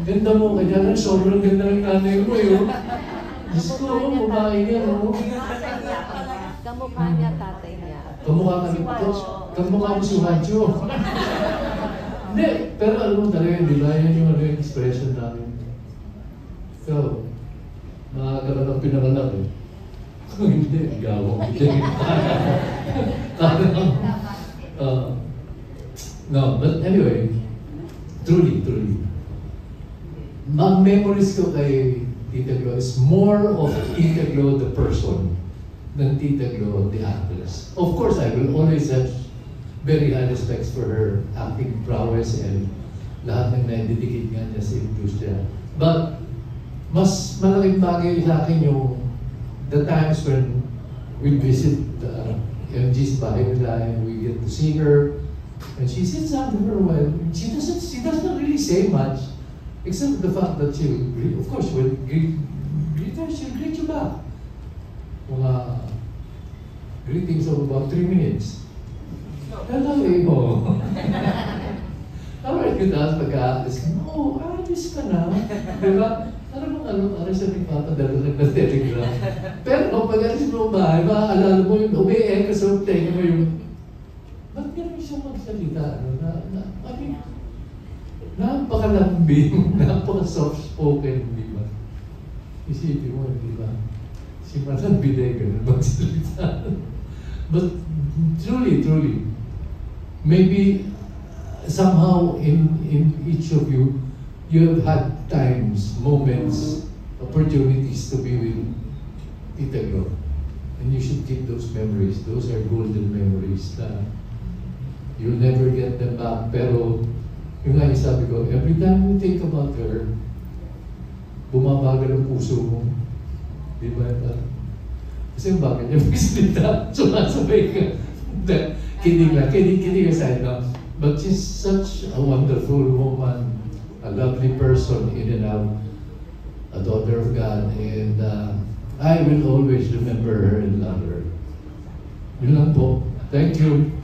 Ganda mo, kaya na sobrang ganda ng nanay mo yun. Diyos ko, babae niya, no? Kamukha niya, tatay niya. Kamukha mo si Juancho. Hindi, pero alam mo talaga, di ba? Yan yung expression namin. So, makakaroon ng pinanganak eh. Kung hindi, gawang hindi. No, but anyway, truly. Ang memories ko kay Tita Glo is more of Tita Glo the person than Tita Glo the actress. Of course, I will always have very high respects for her acting prowess and lahat ng na-dedicate nga niya sa industriya. But, mas malaking bagay sa akin yung the times when we visit MG's bahay nila and we get to see her and she sits down for a while. She doesn't really say much. Except the fact that she will greet, of course, will greet her, she'll greet you back. Mga greetings of about 3 minutes. Hello, Emo. Alright, good as pagka-alis ka, alis ka na. Diba? Ano siya rin papadala na telegram. Pero kung pag-alis mo bahay, maaalala mo yung umi-echo sa tenga mo yung, ba't ganun siya magsalita? I mean, napakalambing, napaka-soft-spoken, di ba? Isipin mo, di ba? Si Manan Bidega na magsalita. But truly, maybe somehow in each of you, you have had times, moments, opportunities to be with Tita Glo. And you should keep those memories. Those are golden memories na you'll never get them back. Pero yung nga yung sabi ko, every time you think about her, bumabagal ang puso mo. Di ba? Kasi yung bagay niya magsalita, sumasabay ka. Kidding aside now. But she's such a wonderful woman, a lovely person in and out, a daughter of God, and I will always remember her and love her. Yun lang po. Thank you.